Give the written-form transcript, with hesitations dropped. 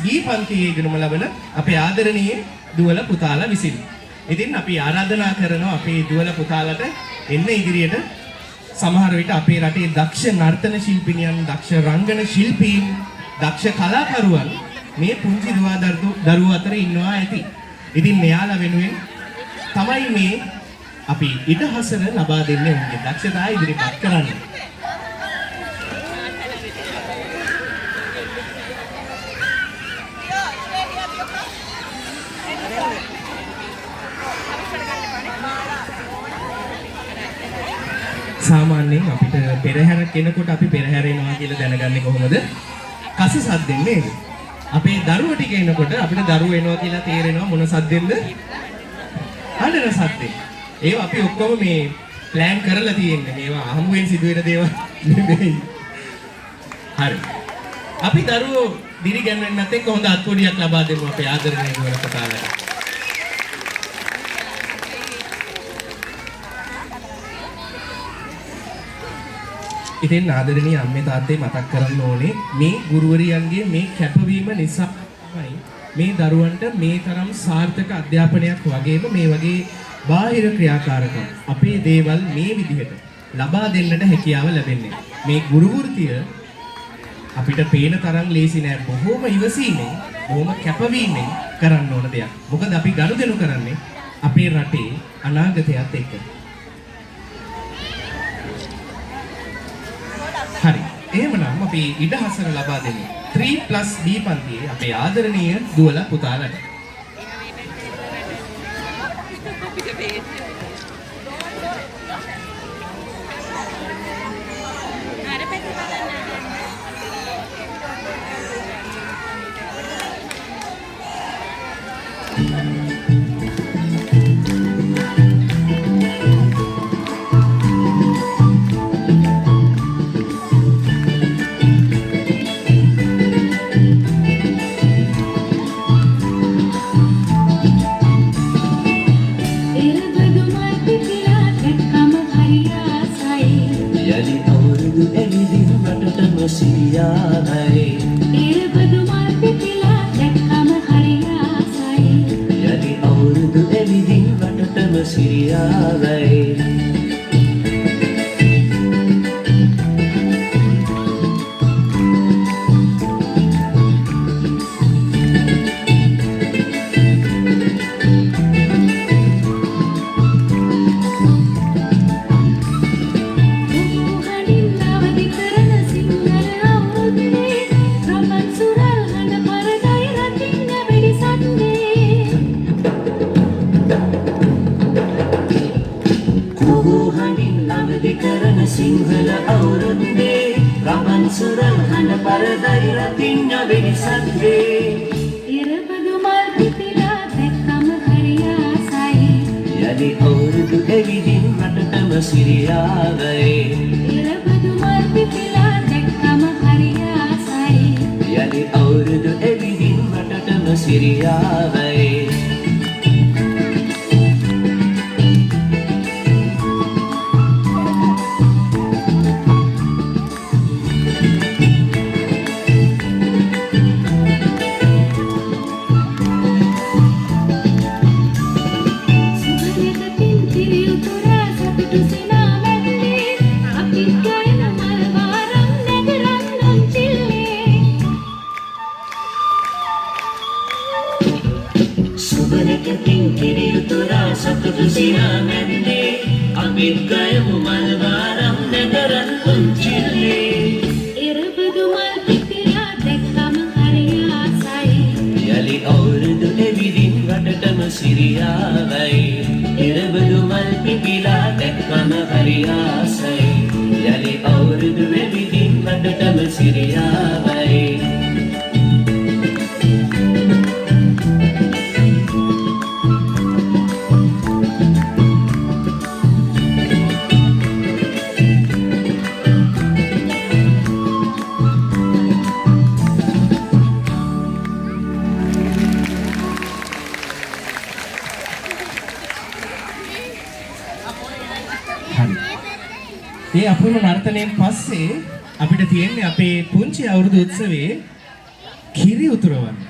B පන්තියේ ඉගෙනුම ලබන අපේ ආදරණීය දුවල පුතාලා විසින්. ඉතින් අපි ආරාධනා කරනවා අපේ දුවල පුතාලට එන්න ඉදිරියට. සමහර විට අපේ රටේ දක්ෂ නර්තන ශිල්පිනියන්, දක්ෂ රංගන ශිල්පීන්, දක්ෂ කලාකරුවන් මේ පුංචි දරුවෝ අතර ඉන්නවා ඇති. ඉතින් මෙයාලා වෙනුවෙන් තමයි මේ අපි ඉඩහසර ලබා දෙන්නේ උන්ගේ දක්ෂතාවය ඉදිරිපත් කරන්නේ. සාමාන්‍යයෙන් අපිට පෙරහැර කෙනකොට අපි පෙරහැර එනවා කියලා දැනගන්නේ කොහොමද? කස සද්දෙන් නේද? අපේ දරුවෝ ටික එනකොට අපිට දරුවෝ එනවා කියලා තේරෙනවා මොන සද්දෙන්ද? හඬන සද්දෙන්. ඒවා අපි ඔක්කොම මේ ප්ලෑන් කරලා තියෙන්නේ. මේවා අහමුවෙන් සිදුවෙන දේවල් නෙමෙයි. හරි. අපි දරුවෝ දිරිගැන්වෙන්නත් එක්ක හොඳ අත්පොඩියක් ලබා දෙමු අපේ ආදරණීය දුවල පුතාලට. ඉතින් ආදරණීය අම්මේ තාත්තේ මතක් කරන්න ඕනේ මේ ගුරුවරියන්ගේ මේ කැපවීම නිසා තමයි මේ දරුවන්ට මේ තරම් සාර්ථක අධ්‍යාපනයක් වගේම මේ වගේ බාහිර ක්‍රියාකාරකම් අපේ දේවල් මේ විදිහට ලබා දෙන්නට හැකියාව ලැබෙන්නේ. මේ ගුරු වෘත්තිය අපිට පේන තරම් ලේසි නෑ. බොහොම ඉවසීමෙන්, බොහොම කැපවීමෙන් කරන්න ඕන දෙයක්. මොකද අපි ගනුදෙනු කරන්නේ අපේ රටේ අනාගතයත් එක්ක. හරි. එහෙමනම් අපි ඉඩහසර ලබා දෙමු 3+B පන්තියේ අපේ ආදරණීය දුවල පුතාලට. සිංහල අවුරුද්දේ රමන් සුරල් හඬ පරදයි රතින්න වෙනිසද්දේ ඉරබදු මල් පිපිලා දැක්කම හරි ආසයි යලි අවුරුදු එවිදින් රටටම සිරියාවයි ඉරබදු මල් පිපිලා දැක්කම හරි ආසයි යලි අවුරුදු එවිදින් රටටම සිරියාවයි සිරියාවයි ඉරබදු මල් පිපිලා දැක්කම හරි ආසයි යලි අවුරුදු වෙවිදින් රටටම සිරියාවයි ඒ අපූර්ව නර්තනයෙන් පස්සේ අපිට තියෙන්නේ අපේ පුංචි අවුරුදු උත්සවයේ කිරි උතුරවන්න.